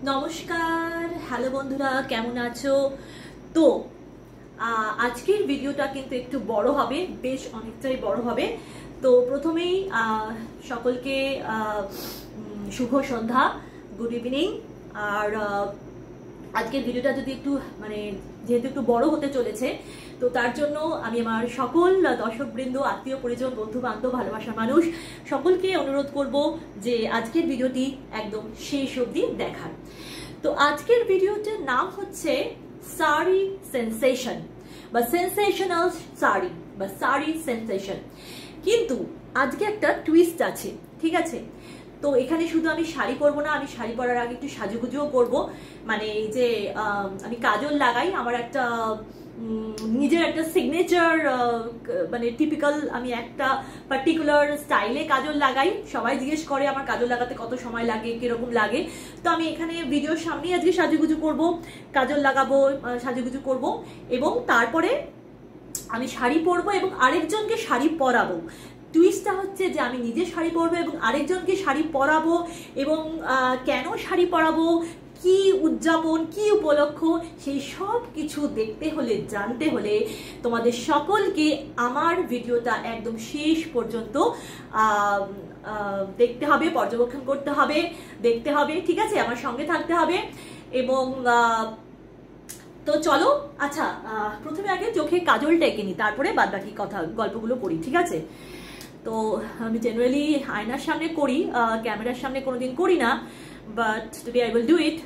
নমস্কার, হ্যালো বন্ধুরা, কেমন আছো? তো আজকের ভিডিওটা কিন্তু একটু বড় হবে, বেশ অনেকটাই বড় হবে। তো প্রথমেই সকলকে শুভ সন্ধ্যা, গুড ইভিনিং। আর আজকের ভিডিওটা যদি একটু যেহেতু একটু বড় হতে চলেছে, তো তার জন্য আমি আমার সকল দর্শকবৃন্দ, আত্মীয় পরিজন, বন্ধু বান্ধব, ভালোবাসার মানুষ সকলকে অনুরোধ করব যে আজকের ভিডিওটি একদম শেষ অবধি দেখার। তো আজকের ভিডিওটার নাম হচ্ছে শাড়ি সেন্সেশন বা সেন্সেশনাল শাড়ি বা শাড়ি সেন্সেশন। কিন্তু আজকে একটা টুইস্ট আছে, ঠিক আছে? তো এখানে শুধু আমি শাড়ি পরবো না, আমি শাড়ি পরার আগে একটু সাজুগুজুও করবো। মানে এই যে আমি কাজল লাগাই, আমার একটা নিজের একটা সিগনেচার, মানে টিপিক্যাল, আমি একটা পার্টিকুলার স্টাইলে কাজল লাগাই। সবাই জিজ্ঞেস করে আমার কাজল লাগাতে কত সময় লাগে, কিরকম লাগে। তো আমি এখানে ভিডিওর সামনেই আজকে সাজুগুজু করব, কাজল লাগাবো, সাজুগুজু করব, এবং তারপরে আমি শাড়ি পরবো এবং আরেকজনকে শাড়ি পরাবো। টুইস্টটা হচ্ছে যে আমি নিজে শাড়ি পরবো এবং আরেকজনকে শাড়ি পরাবো। এবং কেন শাড়ি পরাবো, কি উদযাপন, কি উপলক্ষ, সেই সব কিছু দেখতে হলে, জানতে হলে তোমাদের সকলকে আমার ভিডিওটা একদম শেষ পর্যন্ত দেখতে হবে, পর্যবেক্ষণ করতে হবে, দেখতে হবে, ঠিক আছে? আমার সঙ্গে থাকতে হবে। এবং তো চলো, আচ্ছা, প্রথমে আগে চোখে কাজলটা এঁকে নিই, তারপরে বাদ বাকি কথা গল্পগুলো করি, ঠিক আছে? তো আমি জেনারেলি আয়নার সামনে করি, ক্যামেরার সামনে কোনোদিন করি না, but today I will do it.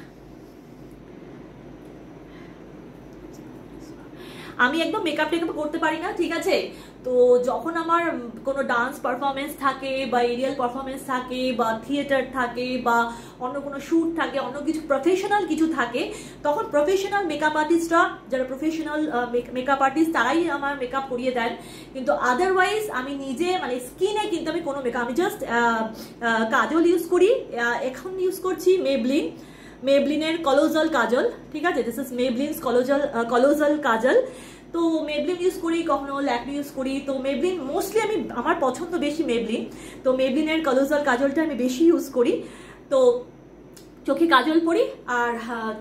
আমি একদম মেকআপ টেকআপ করতে পারি না, ঠিক আছে? তো যখন আমার কোনো ডান্স পারফরমেন্স থাকে বা এরিয়াল পারফরমেন্স থাকে বা থিয়েটার থাকে বা অন্য কোনো শ্যুট থাকে, অন্য কিছু প্রফেশনাল কিছু থাকে, তখন প্রফেশনাল মেকআপ আর্টিস্টরা, যারা প্রফেশনাল মেকআপ আর্টিস্ট, তারাই আমার মেকআপ করিয়ে দেন। কিন্তু আদারওয়াইজ আমি নিজে, মানে স্কিনে কিন্তু আমি কোনো মেকআপ, আমি জাস্ট কাজল ইউজ করি। এখন ইউজ করছি মেবলিনের কলোজাল কাজল, ঠিক আছে? দিস ইজ মেবলিনস কলোজাল কাজল। তো মেবলিন ইউজ করি, কখনো ল্যাকমি ইউজ করি। তো মেবলিন মোস্টলি আমার পছন্দ বেশি মেবলিন। তো মেবলিনের কলোজাল কাজলটা আমি বেশি ইউজ করি। তো চোখে কাজল পরি আর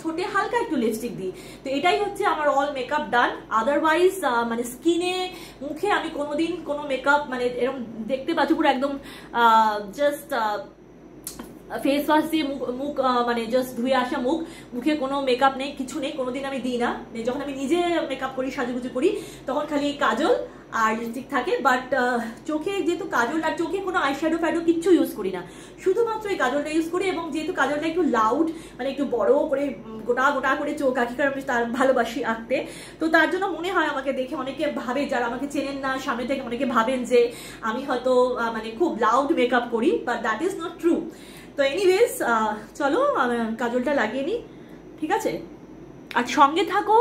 ঠোঁটে হালকা একটু লিপস্টিক দিই। তো এটাই হচ্ছে আমার অল মেকআপ ডান। আদারওয়াইজ মানে স্কিনে, মুখে আমি কোনোদিন কোনো মেকআপ, মানে এরকম দেখতে পাচ্ছি পুরো একদম জাস্ট ফেস ওয়াশ দিয়ে মুখ মানে জাস্ট ধুয়ে আসা মুখ, মুখে কোনো মেকআপ নেই, কিছু নেই, কোনোদিন আমি দিই না। যখন আমি নিজে মেকআপ করি, সাজুগুজু করি, তখন খালি কাজল আর লিপস্টিক থাকে। বাট চোখে যেহেতু কাজল, আর চোখে কোনো আইশ্যাডো ফ্যাডো কিচ্ছু ইউজ করি না, শুধুমাত্র এই কাজলটা ইউজ করি। এবং যেহেতু কাজলটা একটু লাউড, মানে একটু বড় করে গোটা গোটা করে চোখ আঁকি, কারণ আমি তার ভালোবাসি আঁকতে। তো তার জন্য মনে হয় আমাকে দেখে অনেকে ভাবে, যারা আমাকে চেনেন না সামনে থেকে, অনেকে ভাবেন যে আমি হয়তো মানে খুব লাউড মেকআপ করি, but that is not true. তো এনিওয়েজ, চলো কাজলটা লাগিয়ে নিই, ঠিক আছে? আর সঙ্গে থাকো,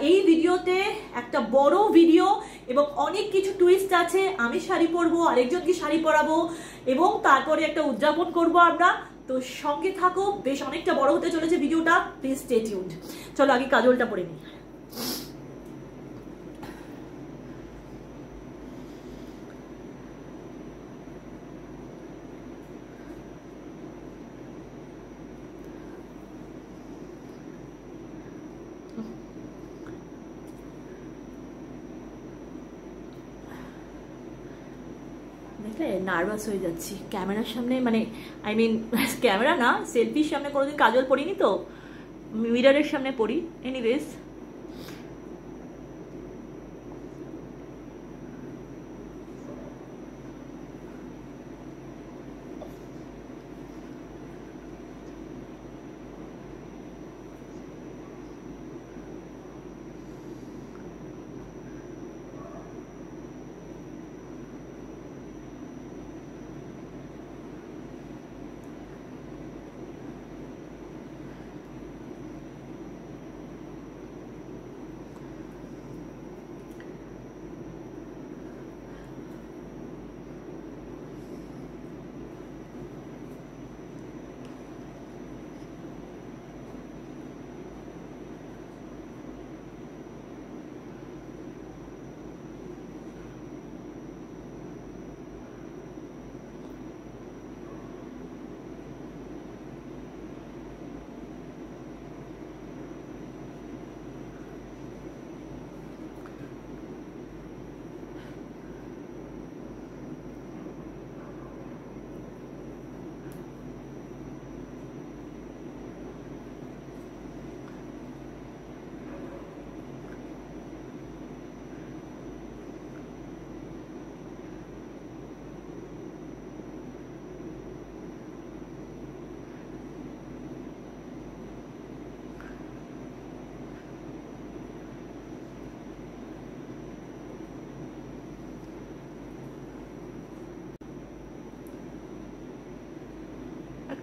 এই ভিডিওতে একটা বড় ভিডিও এবং অনেক কিছু টুইস্ট আছে। আমি শাড়ি পরবো, আরেকজনকে শাড়ি পরাবো, এবং তারপরে একটা উদযাপন করব আমরা। তো সঙ্গে থাকো, বেশ অনেকটা বড় হতে চলেছে ভিডিওটা, প্লিজ স্টে টিউনড। চলো আগে কাজলটা পরে নিই। দেখলে নার্ভাস হয়ে যাচ্ছি ক্যামেরার সামনে, মানে আই মিন ক্যামেরা না, সেলফির সামনে কোনোদিন কাজল পরিনি, তো মিররের সামনে পরি। এনিওয়েজ,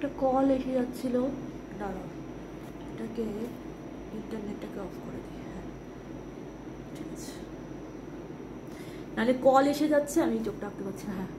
একটা কল এসে যাচ্ছিল, দাঁড়াও এটাকে ইন্টারনেটটাকে অফ করে দিই। হ্যাঁ ঠিক আছে, নাহলে কল এসে যাচ্ছে, আমি চোখটা রাখতে পারছি না। হ্যাঁ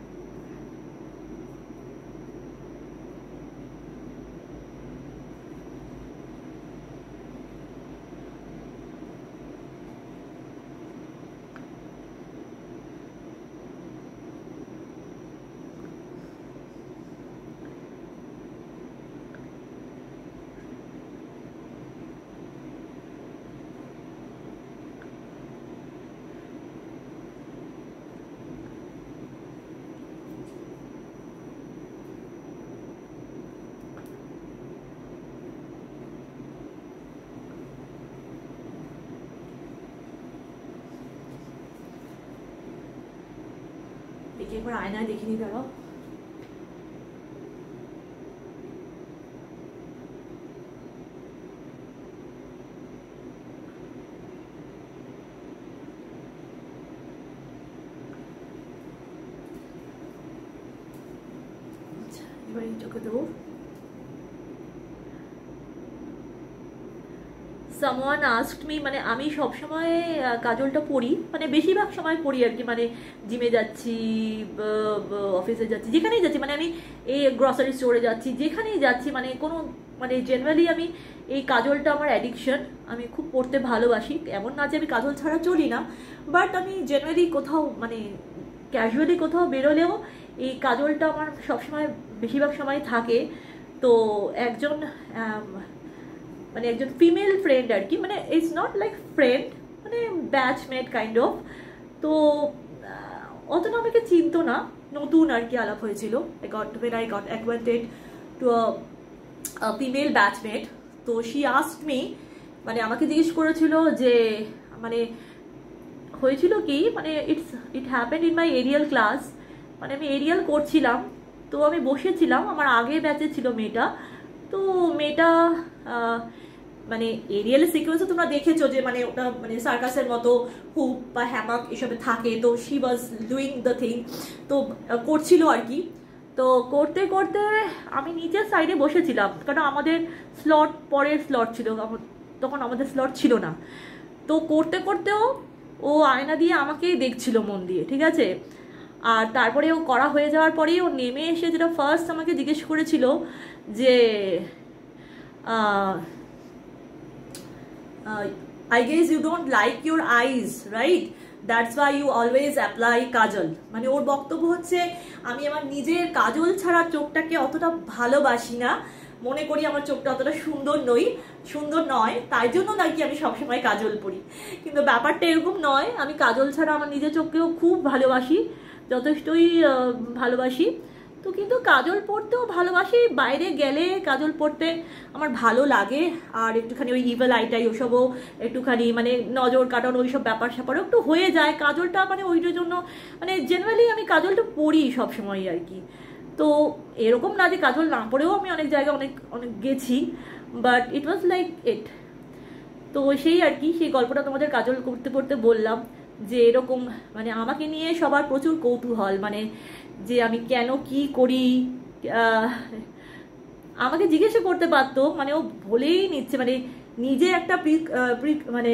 দেখি একবার আয়নায় দেখে নি, দাঁড়াও। আচ্ছা এবার এই চোখে দেবো। সামওয়ান আস্কড মি, মানে আমি সবসময় কাজলটা পরি, মানে বেশিরভাগ সময় পরি আর কি, মানে জিমে যাচ্ছি, অফিসে যাচ্ছি, যেখানেই যাচ্ছি, মানে আমি এই গ্রসারি স্টোরে যাচ্ছি, যেখানেই যাচ্ছি, মানে কোনো মানে জেনারেলি আমি এই কাজলটা আমার অ্যাডিকশন, আমি খুব পরতে ভালোবাসি। এমন না যে আমি কাজল ছাড়া চলি না, বাট আমি জেনারেলি কোথাও মানে ক্যাজুয়ালি কোথাও বেরোলেও এই কাজলটা আমার সবসময় বেশিরভাগ সময় থাকে। তো একজন মানে একজন ফিমেল ফ্রেন্ড আর কি, মানে ইটস নট লাইক ফ্রেন্ড, মানে ব্যাচমেট কাইন্ড অফ। তো অতটা আমাকে চিনতো না, নতুন আর কি আলাপ হয়েছিল। I got acquainted to a female batchmate. তো she asked me, মানে আমাকে জিজ্ঞেস করেছিল যে মানে হয়েছিল কি, মানে it happened in my aerial class, মানে আমি এরিয়াল করছিলাম, তো আমি বসেছিলাম, আমার আগে ব্যাচে ছিল মেয়েটা। তো মেয়েটা মানে এরিয়ালের সিকোয়েন্সে তোমরা দেখেছো যে মানে ওটা মানে সার্কাসের মতো হুপ বা হ্যামাক এসবে থাকে, তো she was doing the thing, তো করছিল আর কি। তো করতে করতে আমি নিচের সাইডে বসেছিলাম, কারণ আমাদের স্লট পরের স্লট ছিল, তখন আমাদের স্লট ছিল না। তো করতে করতেও ও আয়না দিয়ে আমাকেই দেখছিল মন দিয়ে, ঠিক আছে। আর তারপরে ও করা হয়ে যাওয়ার পরেই ও নেমে এসে যেটা ফার্স্ট আমাকে জিজ্ঞেস করেছিল যে I guess you don't like your eyes, right? That's why you always apply কাজল। মানে ওর বক্তব্য হচ্ছে আমি আমার নিজের কাজল ছাড়া চোখটাকে অতটা ভালোবাসি না, মনে করি আমার চোখটা অতটা সুন্দর নয়, তাই জন্য নাকি আমি সবসময় কাজল পরি। কিন্তু ব্যাপারটা এরকম নয়, আমি কাজল ছাড়া আমার নিজের চোখকেও খুব ভালোবাসি, যথেষ্টই ভালোবাসি। তো কিন্তু কাজল পরতেও ভালোবাসি, বাইরে গেলে কাজল পরতে আমার ভালো লাগে। আর একটুখানি ওই ইভেল আইটাই ওসবও একটুখানি মানে নজর কাটানো ওইসব ব্যাপার স্যাপারও একটু হয়ে যায় কাজলটা, মানে ওইটার জন্য মানে জেনারেলি আমি কাজলটা পরি সবসময় আর কি। তো এরকম না যে কাজল না পরেও আমি অনেক জায়গায় অনেক গেছি, but it was like it. তো সেই আর কি, সেই গল্পটা তোমাদের কাজল করতে করতে বললাম যে এরকম মানে আমাকে নিয়ে সবার প্রচুর কৌতূহল, মানে যে আমি কেন কি করি, আমাকে জিজ্ঞেস করতে পারতো, মানে ও বলেই নিচ্ছে, মানে নিজে একটা মানে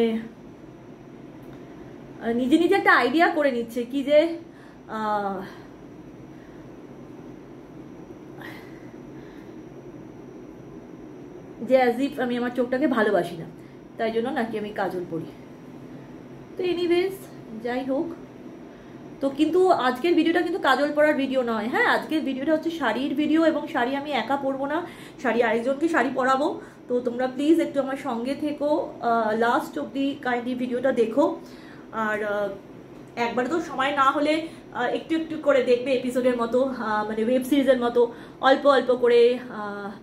নিজে একটা আইডিয়া করে নিচ্ছে কি যে অ্যাজ ইফ আমি আমার চোখটাকে ভালোবাসি না, তাই জন্য নাকি আমি কাজল পরি। তো এনিওয়েজ যাই হোক, তো কিন্তু আজকের ভিডিওটা কিন্তু কাজল পরার ভিডিও নয়। হ্যাঁ, আজকের ভিডিওটা হচ্ছে শাড়ির ভিডিও, এবং শাড়ি আমি একা পরবো না, শাড়ি আরেকজনকে শাড়ি পরাবো। তো তোমরা প্লিজ একটু আমার সঙ্গে থেকো, লাস্ট অব্দি কাইন্ডলি ভিডিওটা দেখো। আর একবার তো সময় না হলে একটু একটু করে দেখবে, এপিসোডের মতো মানে ওয়েব সিরিজের মতো অল্প অল্প করে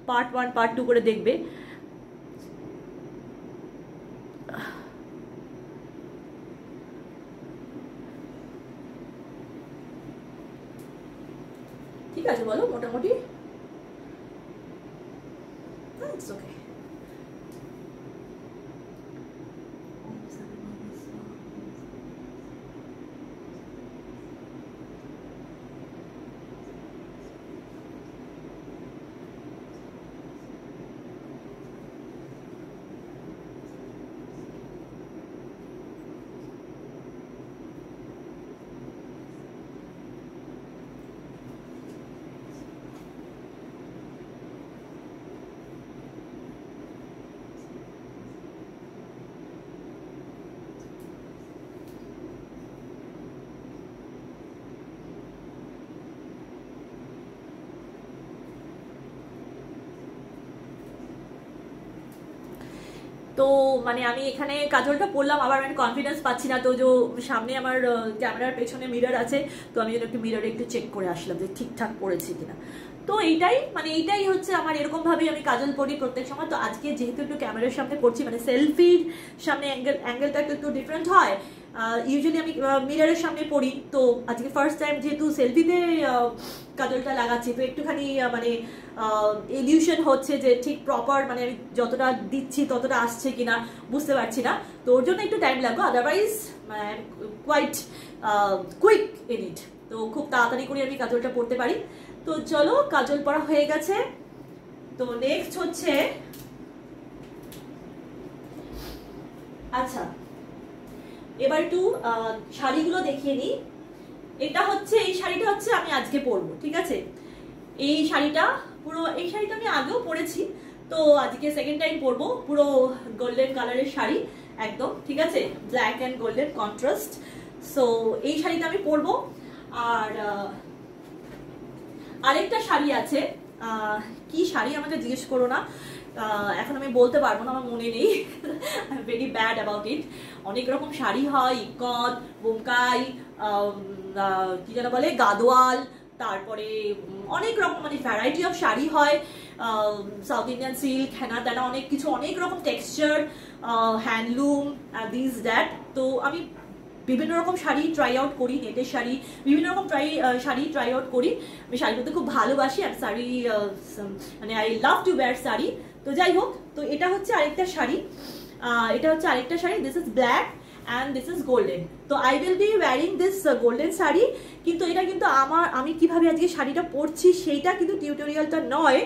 পার্ট 1 পার্ট 2 করে দেখবে। ঠিক আছে বলো, মোটামুটি ইটস ওকে। তো মানে আমি এখানে কাজলটা পরলাম, আবার আমি কনফিডেন্স পাচ্ছি না, তো যে সামনে আমার ক্যামেরার পেছনে মিরর আছে, তো আমি একটু মিররে একটু চেক করে আসলাম যে ঠিকঠাক পড়েছি কিনা। তো এইটাই হচ্ছে আমার, এরকম ভাবেই আমি কাজল পরি প্রত্যেক সময়। তো আজকে যেহেতু একটু ক্যামেরার সামনে পড়ছি, মানে সেলফির সামনে অ্যাঙ্গেলটা একটু ডিফারেন্ট হয়, ইউজুয়ালি আমি মিররের সামনে পড়ি, তো আজকে ফার্স্ট টাইম যেহেতু সেলফিতে কাজলটা লাগাচ্ছি, তো একটুখানি মানে ইলিউশন হচ্ছে যে ঠিক প্রপার মানে আমি যতটা দিচ্ছি ততটা আসছে কিনা বুঝতে পারছি না, তো ওর জন্য একটু টাইম লাগবে, otherwise quite quick in it. তো খুব তাড়াতাড়ি করে আমি কাজলটা পরতে পারি। তো চলো, কাজল পরা হয়ে গেছে। তো নেক্সট হচ্ছে, আচ্ছা এবার একটু শাড়িগুলো দেখিয়ে নিই। এই শাড়িটা হচ্ছে আমি আজকে পরবো, ঠিক আছে। এই শাড়িটা আমি আগেও পরেছি, তো আজকে সেকেন্ড টাইম পরবো। পুরো গোল্ডেন কালারের শাড়ি একদম, ঠিক আছে, black and golden contrast. So এই শাড়িটা আমি পরবো। আর আরেকটা শাড়ি আছে, কি শাড়ি আমাকে জিজ্ঞেস করো না, এখন আমি বলতে পারবো না, আমার মনে নেই। I am very bad about it. অনেক রকম শাড়ি হয়, ইকত, বোমকাই, কি যেন বলে, গাদোয়াল, তারপরে অনেক রকম মানে ভ্যারাইটি অফ শাড়ি হয়, সাউথ ইন্ডিয়ান সিল্ক, হেনা তেনা, অনেক কিছু, অনেক রকম টেক্সচার, হ্যান্ডলুম, দিস দ্যাট। তো আমি বিভিন্ন রকম শাড়ি ট্রাই আউট করি, নেটের শাড়ি, বিভিন্ন রকম শাড়ি ট্রাই আউট করি। আমি শাড়ি পরতে খুব ভালোবাসি, আর শাড়ি মানে I love to wire sari. তো যাই হোক, তো এটা হচ্ছে আরেকটা sari, this is black and this is golden. তো I will be wearing this golden sari, কিন্তু এটা কিন্তু আমি কিভাবে আজকে শাড়িটা পরছি সেইটা কিন্তু টিউটোরিয়ালটা নয়,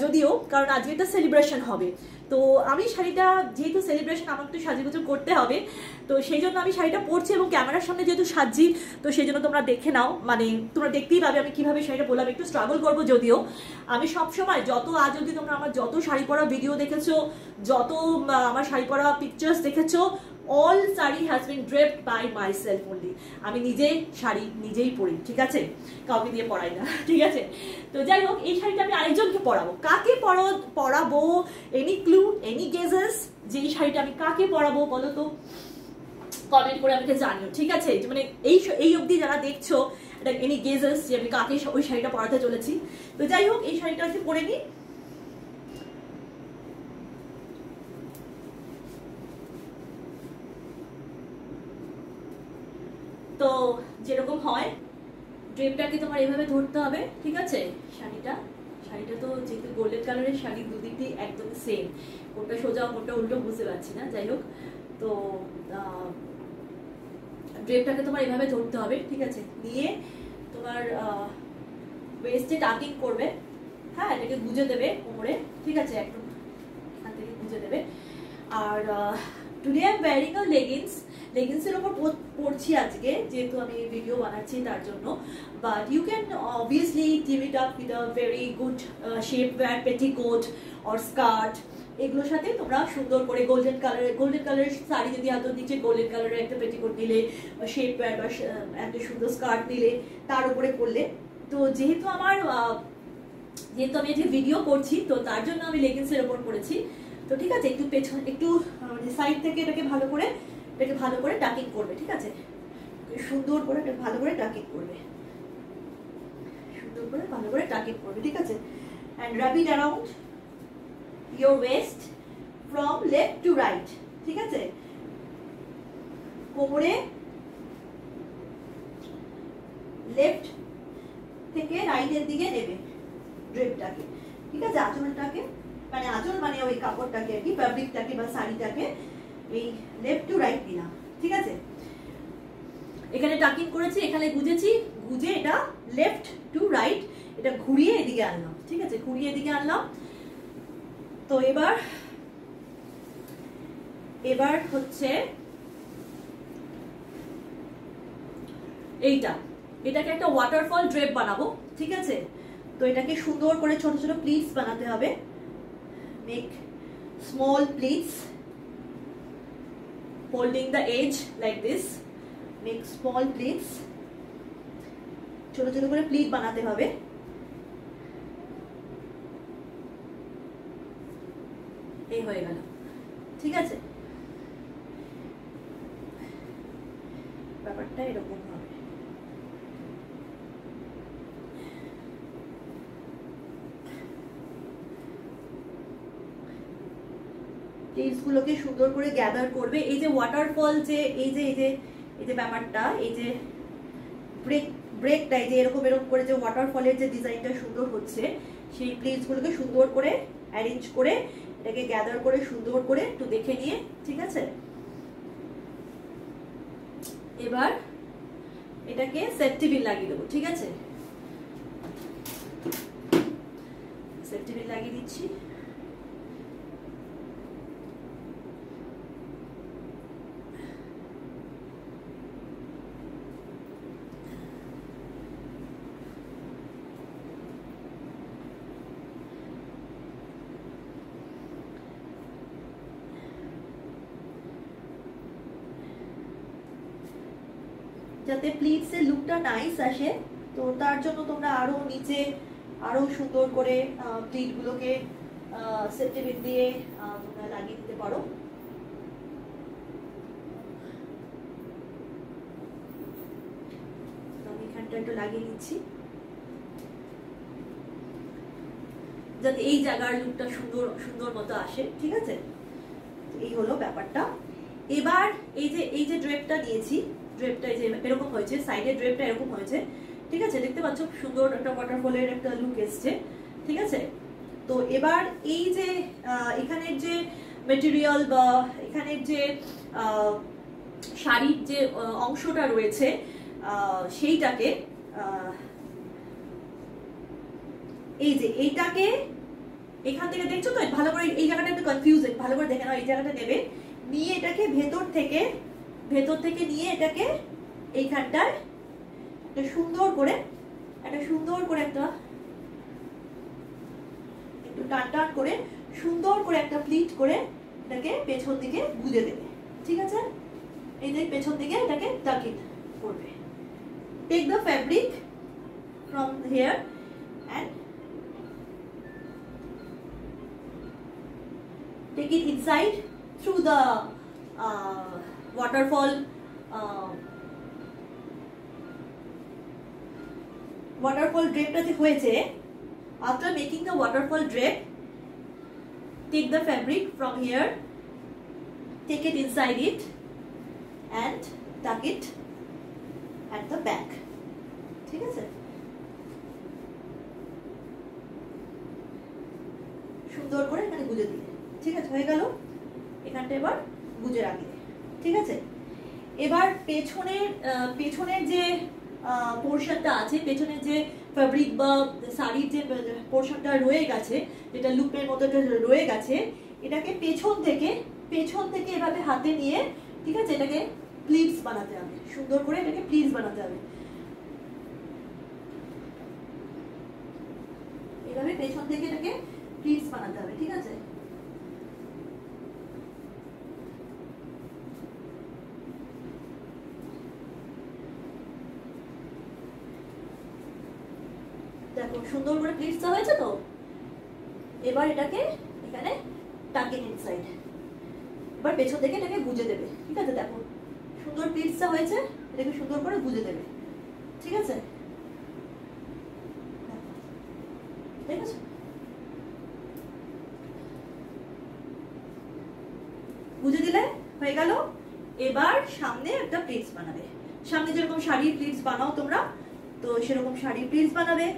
যদিও, কারণ আজকে একটা সেলিব্রেশন হবে। তো আমি শাড়িটা, যেহেতু সেলিব্রেশন আমাকে একটু সাজুগুজু করতে হবে, তো সেই জন্য আমি শাড়িটা পরছি, এবং ক্যামেরার সামনে যেহেতু সাজি, তো সেই জন্য তোমরা দেখে নাও, মানে তোমরা দেখতেই পাবে আমি কিভাবে শাড়িটা পরলাম। একটু স্ট্রাগল করবো, যদিও আমি সবসময় আজ অব্দি তোমরা আমার যত শাড়ি পরা ভিডিও দেখেছো, যত আমার শাড়ি পরা পিকচার্স দেখেছো, all saree has been draped by myself only. আমি শাড়ি নিজেই পরি, ঠিক আছে, কাউকে দিয়ে পরাই না, ঠিক আছে। তো যাই হোক, এই শাড়িটা আমি আরেকজনকে পরাবো। কাকে পরাবো, এনি ক্লু, এনি গেজেস, যে এই শাড়িটা আমি কাকে পরাবো বলো তো, কমেন্ট করে আমাকে জানিও, ঠিক আছে। মানে এই অবধি যারা দেখছো, এটা এনি গেজেস যে আমি কাকে ওই শাড়িটা পরাতে চলেছি। তো যাই হোক, এই শাড়িটা আজকে পরে নিই। তো যেরকম হয়, ড্রেপটাকে তোমার এভাবে ধরতে হবে, ঠিক আছে। শাড়িটা তো যেহেতু গোল্ডেন কালারের শাড়ি, দুদিক দিয়ে একদম সেম, কোনটা সোজা কোনটা উল্টো বুঝতে পারছি না, যাই হোক। তো ড্রেপটাকে তোমার এভাবে ধরতে হবে, ঠিক আছে। নিয়ে তোমার ওয়েস্টে টাকিং করবে, হ্যাঁ, এটাকে গুজে দেবে কোমরে, ঠিক আছে, একদম এখান থেকে গুজে দেবে। আর today I am wearing a লেগিংসের ওপর পরছি আজকে, যেহেতু আমি ভিডিও বানাচ্ছি তার জন্য। But you can obviously team it up with a very good shapewear, petticoat or skirt. এগুলোর সাথে তোমরা সুন্দর করে গোল্ডেন কালারের শাড়ি যদি হাতের নিচে গোল্ডেন কালারের একটা পেটিকোট নিলে, শেপ ওয়্যার বা একটা সুন্দর স্কার্ট নিলে, তার উপরে পরলে। তো যেহেতু আমি যে ভিডিও করছি, তো তার জন্য আমি লেগিংসের ওপর পরেছি। তো ঠিক আছে, একটু পেছন, একটু সাইড থেকে এটাকে ভালো করে টাকিং করবে, ঠিক আছে, সুন্দর করে ভালো করে টাকিং করবে, ঠিক আছে। And wrap it around your waist from left to right, ঠিক আছে। কোমরে লেফট থেকে রাইটের দিকে নেবে ড্রেপটাকে, ঠিক আছে। আঁচলটাকে মানে ওই কাপড়টাকে আর কি, ফ্যাব্রিকটাকে বা শাড়িটাকে এই লেফট টু রাইট দিলাম, ঠিক আছে। এখানে টাকিং করেছি, এখানে গুজে এটা লেফট টু রাইট, এটা ঘুরিয়ে এদিকে আনলাম, ঠিক আছে, ঘুরিয়ে এদিকে আনলাম। তো এবার হচ্ছে এটাকে একটা ওয়াটারফল ড্রেপ বানাবো, ঠিক আছে। তো এটাকে সুন্দর করে ছোট ছোট প্লিটস বানাতে হবে। Make small pleats holding the edge like this. Make small pleats, ছোট ছোট করে প্লিট বানাতে হবে। এই হয়ে গেল, ঠিক আছে, ব্যাপারটা এরকম হবে। প্লেটস গুলোকে সুন্দর করে গ্যাদার করবে। এই যে ওয়াটারফল যে এই যে ব্যাপারটা, এই যে ব্রেকটা, এই যে এরকম করে যে ওয়াটারফলের যে ডিজাইনটা সুন্দর হচ্ছে, সেই প্লেটস গুলোকে সুন্দর করে অ্যারেঞ্জ করে এটাকে গ্যাদার করে সুন্দর করে একটু দেখে নিয়ে, ঠিক আছে। এবার এটাকে সেফটি পিন লাগিয়ে দেবো, ঠিক আছে। সেফটি পিন লাগিয়ে দিচ্ছি। যাতে প্লিটসের লুকটা নাইস আসে, তো তার জন্য তোমরা আরো নিচে আরো সুন্দর করে প্লিট গুলোকে সেফটি পিন দিয়ে তোমরা লাগিয়ে দিতে পারো। আমি এখানটা একটু লাগিয়ে নিচ্ছি যাতে এই জায়গার লুকটা সুন্দর সুন্দর মতো আসে, ঠিক আছে। এই হলো ব্যাপারটা। এবার এই যে ড্রেপটা নিয়েছি, ড্রেপটা এই যে এরকম হয়েছে, সাইডের ড্রেপটা এরকম হয়েছে, ঠিক আছে। দেখতে পাচ্ছ সুন্দর একটা ওয়াটারফলের একটা লুক এসছে, ঠিক আছে। তো এবার এই যে এখানের যে মেটেরিয়াল বা এখানের যে শাড়ির যে অংশটা রয়েছে সেইটাকে এই যে এইটাকে এখান থেকে দেখছো তো ভালো করে, এই জায়গাটা একটু কনফিউজিং, ভালো করে দেখে নাও। এই জায়গাটা নেবে, নিয়ে এটাকে ভেতর থেকে নিয়ে এটাকে এইখানটায় একটা সুন্দর করে একটা একটু টান করে সুন্দর করে একটা প্লিট করে এটাকে পেছন দিকে গুজে দেবে, ঠিক আছে। এই যে পেছন দিকে এটাকে টাক ইন করবে। Take the fabric from here and take it inside through the waterfall drape টা যে হয়েছে, after making the waterfall drape, take the fabric from here, take it inside it and tuck it at the back, ঠিক আছে। সুন্দর করে এখানে গুজে দিলে, ঠিক আছে, হয়ে গেল। এখানটা এবার গুজে রাখলে, ঠিক আছে। এবার পেছনের যে পোর্শনটা আছে, পেছনের যে ফ্যাব্রিক বা শাড়ির যে পোর্শনটা রয়ে গেছে, যেটা লুপের মতো রয়ে গেছে, এটাকে পেছন থেকে এভাবে হাতে নিয়ে, ঠিক আছে, এটাকে প্লিটস বানাতে হবে, সুন্দর করে এটাকে প্লিটস বানাতে হবে। এভাবে পেছন থেকে এটাকে প্লিটস বানাতে হবে, ঠিক আছে। দেখো সুন্দর করে প্লিটসটা হয়েছে তো। এবার এটাকে এখানে টাকিং ইনসাইড, এবার পেছন থেকে এটাকে গুজে দেবে, ঠিক আছে। দেখো সুন্দর প্লিটসটা হয়েছে, এটাকে সুন্দর করে গুজে দেবে, ঠিক আছে, ঠিক আছে। বুঝে দিলে হয়ে গেল। এবার সামনে একটা প্লিটস বানাবে, সামনে যেরকম শাড়ির প্লিটস বানাও তোমরা, তো সেরকম শাড়ির প্লিটস বানাবে।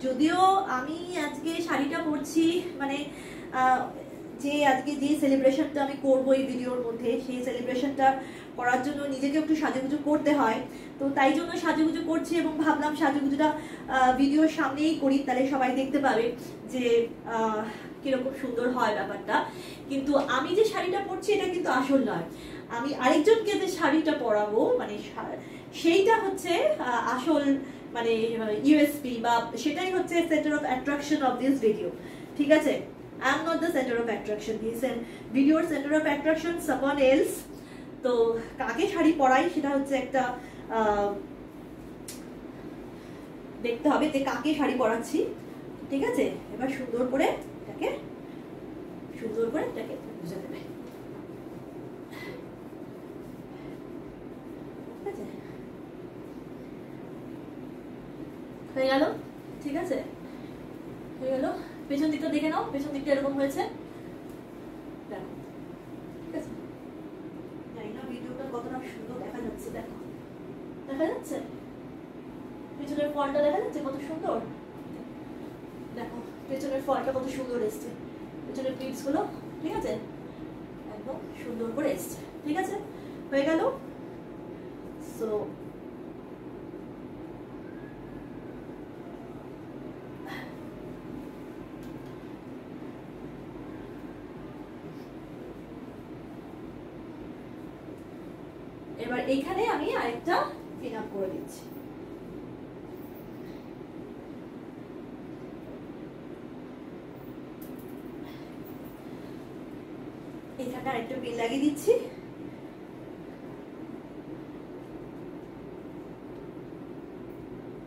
যদিও আমি আজকে শাড়িটা পরছি, মানে যে আজকে যে সেলিব্রেশনটা আমি করবো এই ভিডিওর মধ্যে, সেই সেলিব্রেশনটা করার জন্য নিজেকে একটু সাজুগুজু করতে হয়, তো তাই জন্য সাজুগুজু করছি এবং ভাবলাম সাজুগুজুটা ভিডিওর সামনেই করি, তাহলে সবাই দেখতে পাবে যে কিরকম সুন্দর হয় ব্যাপারটা। কিন্তু আমি যে শাড়িটা পরছি এটা কিন্তু আসল নয়, আমি আরেকজনকে যে শাড়িটা পরাবো মানে সেইটা হচ্ছে আসল, মানে ইউএসপি বা সেটাই হচ্ছে centre of attraction of this video, ঠিক আছে। I am not the center of attraction. He is a video center of attraction, someone else. তো কাকে শাড়ি পরাই সেটা হচ্ছে একটা দেখতে হবে যে কাকে শাড়ি পরাচ্ছি। ঠিক আছে, এবার সুন্দর করে এটাকে বুঝে দেবে। ঠিক আছে, হয়ে গেল। ঠিক আছে, হয়ে গেল। পেছন দিকটা দেখে নাও, পেছন দিকটা এরকম হয়েছে, দেখো। ঠিক আছে, জানি না ভিডিওটা কতটা সুন্দর দেখা যাচ্ছে, দেখো দেখা যাচ্ছে পেছনের ফলটা, দেখা যাচ্ছে কত সুন্দর। দেখো পেছনের ফলটা কত সুন্দর এসছে, পেছনের প্লিটস গুলো, ঠিক আছে, একদম সুন্দর করে এসছে। ঠিক আছে, হয়ে গেল। সো এবার এইখানে আমি আরেকটা পিন আপ করে দিচ্ছি। এখানে আরেকটা পিন লাগিয়ে দিচ্ছি।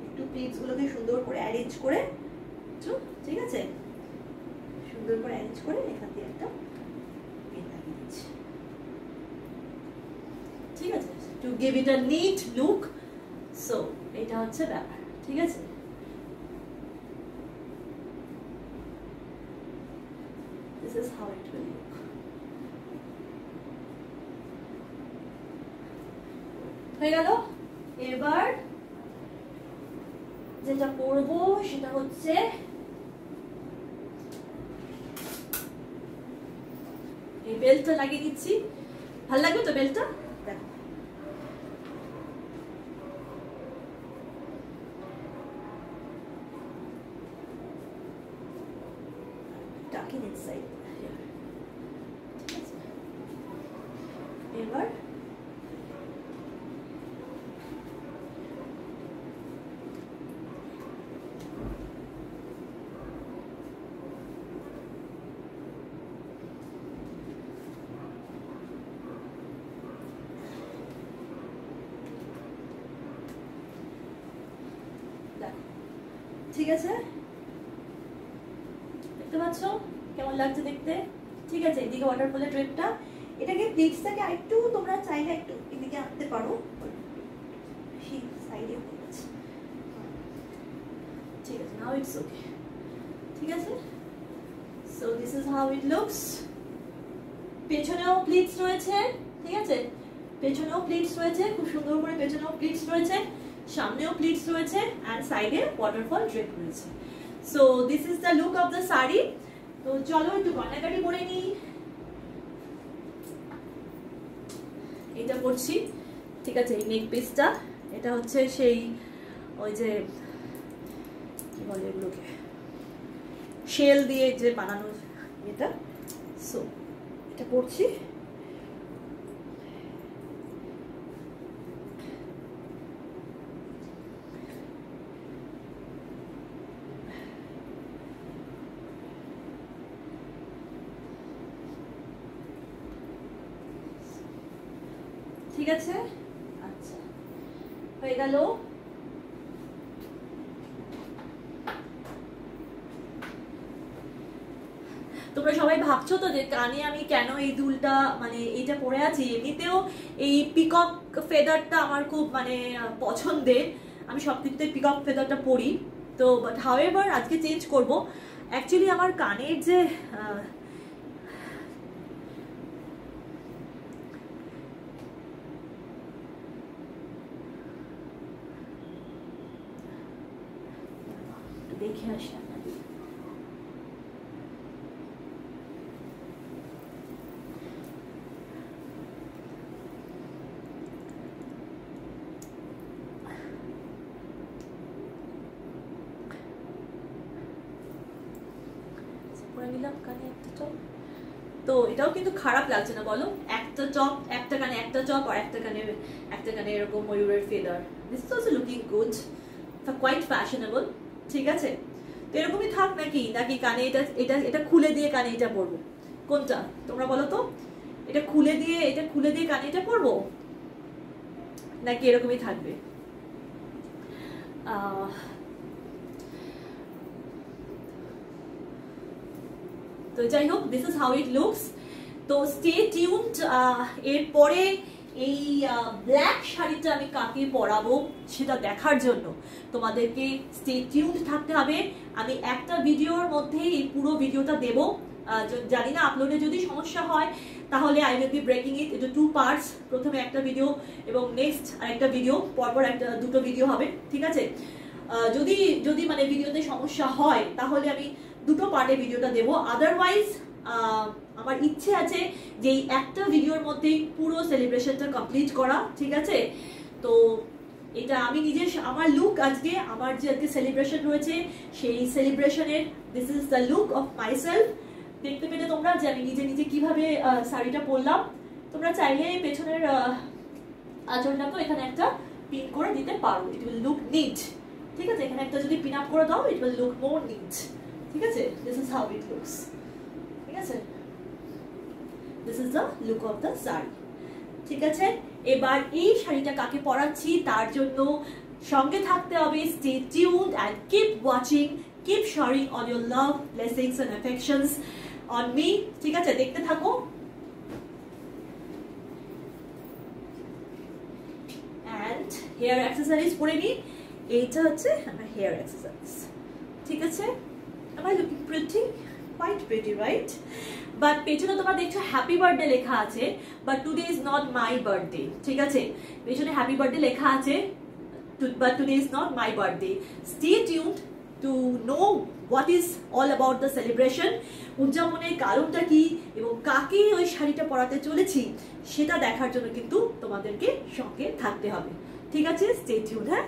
একটু প্লিটস গুলোকে সুন্দর করে অ্যারেঞ্জ করে, ঠিক আছে, সুন্দর করে অ্যারেঞ্জ করে এখান দিয়ে একটা পিন লাগিয়ে দিচ্ছি। ঠিক আছে, to give it a neat look. So এটা হচ্ছে ব্যাপার। ঠিক আছে, this is how it will look. হয়ে গেল। এবার যেটা করব সেটা হচ্ছে এই বেল্টটা লাগিয়ে দিচ্ছি। ভালো লাগবে তো বেল্টটা? দেখো tucking inside here. ঠিক আছে, এবার ঠিক আছে, দেখতে পাচ্ছ কেমন লাগছে দেখতে? ঠিক আছে, এদিকে ওয়াটারফলের ড্রেপটা, এটাকে প্লিটসটাকে আরেকটু তোমরা চাইলে একটু এদিকে আনতে পারো, সেই সাইডে হয়ে গেছে। ঠিক আছে, নাও ইটস ওকে। ঠিক আছে, so this is how it looks. পেছনেও প্লিটস রয়েছে, ঠিক আছে, পেছনেও প্লিটস রয়েছে, খুব সুন্দর করে পেছনেও প্লিটস রয়েছে, সামনেও প্লিটস রয়েছে, এন্ড সাইডে ওয়াটারফল ড্রেপ রয়েছে। So this is the look of the sari. তো চলো একটু গয়নাগাটি পরে নিই। এটা পরছি, ঠিক আছে, এই নেক পিসটা, এটা হচ্ছে সেই ওই যে কি বলে এগুলোকে, শেল দিয়ে যে বানানো এটা। সো এটা পরছি। ঠিক আছে, আচ্ছা হয়ে গেল। তোমরা সবাই ভাবছো তো যে কানে আমি কেন এই দুলটা মানে এইটা পরে আছি। এমনিতেও এই পিকক ফেদারটা আমার খুব মানে পছন্দের, আমি সবকিছুতে পিকক ফেদারটা পরি। তো বাট হাউএভার আজকে চেঞ্জ করব। অ্যাকচুয়ালি আমার কানের যে দেখে আসি আপনাদের। নিলাম কানে একটা টপ, তো এটাও কিন্তু খারাপ লাগছে না বলো, একটা টপ, একটা কানে একটা টপ, আর একটা কানে এরকম ময়ূরের feather. This is also looking good, quite fashionable. ঠিক আছে, তো এরকমই থাক নাকি নাকি কানে এটা এটা এটা খুলে দিয়ে কানে এটা পরবো, কোনটা তোমরা বলো তো? এটা খুলে দিয়ে কানে এটা পরবো নাকি এরকমই থাকবে? তো যাই হোক, this is how it looks. তো স্টে টিউনড। এরপরে এই ব্ল্যাক শাড়িটা আমি কাকে পরাবো সেটা দেখার জন্য তোমাদেরকে স্টে টিউনড থাকতে হবে। আমি একটা ভিডিওর মধ্যে এই পুরো ভিডিওটা দেব। জানি না আপলোডে যদি সমস্যা হয় তাহলে I will be breaking it into 2 parts. প্রথমে একটা ভিডিও এবং নেক্সট আরেকটা ভিডিও, পরপর দুটো ভিডিও হবে, ঠিক আছে? যদি যদি মানে ভিডিওতে সমস্যা হয় তাহলে আমি দুটো পার্টে ভিডিওটা দেব। আদারওয়াইজ আমার ইচ্ছে আছে যে এই একটা ভিডিওর মধ্যেই পুরো সেলিব্রেশনটা কমপ্লিট করা, ঠিক আছে? তো এটা আমি নিজে আমার লুক, আজকে আমার যে আজকে সেলিব্রেশন রয়েছে সেই সেলিব্রেশনের this is the look of myself. দেখতে পেলে তোমরা যে আমি নিজে নিজে কিভাবে শাড়িটা পরলাম। তোমরা চাইলে পেছনের আঁচলটাকে এখানে একটা পিন করে দিতে পারো, ইট উইল লুক নিট, ঠিক আছে? এখানে একটা যদি পিন আপ করে দাও it will look more neat, ঠিক আছে? This is how it looks, ঠিক আছে? This is the look of the sari, ঠিক আছে? এবার এই শাড়িটা কাকে পরাচ্ছি তার জন্য সঙ্গে থাকতে হবে। Stay tuned and keep watching, keep sharing all your love, blessings and affections on me, ঠিক আছে? দেখতে থাকো। এন্ড হেয়ার অ্যাক্সেসরিজ পরে নি। এইটা হচ্ছে আমার হেয়ার অ্যাক্সেসরিজ, ঠিক আছে? Am I looking pretty? Quite pretty, right? But পেছনে তোমরা দেখছো হ্যাপি বার্থডে লেখা আছে, but today is not my birthday, ঠিক আছে? পেছনে হ্যাপি বার্থডে লেখা আছে, but today is not my birthday. Stay tuned to know what is all about the celebration. উদযাপনের কারণটা কি এবং কাকে ওই শাড়িটা পরাতে চলেছি সেটা দেখার জন্য কিন্তু তোমাদেরকে সঙ্গে থাকতে হবে, ঠিক আছে? স্টে টিউনড, হ্যাঁ।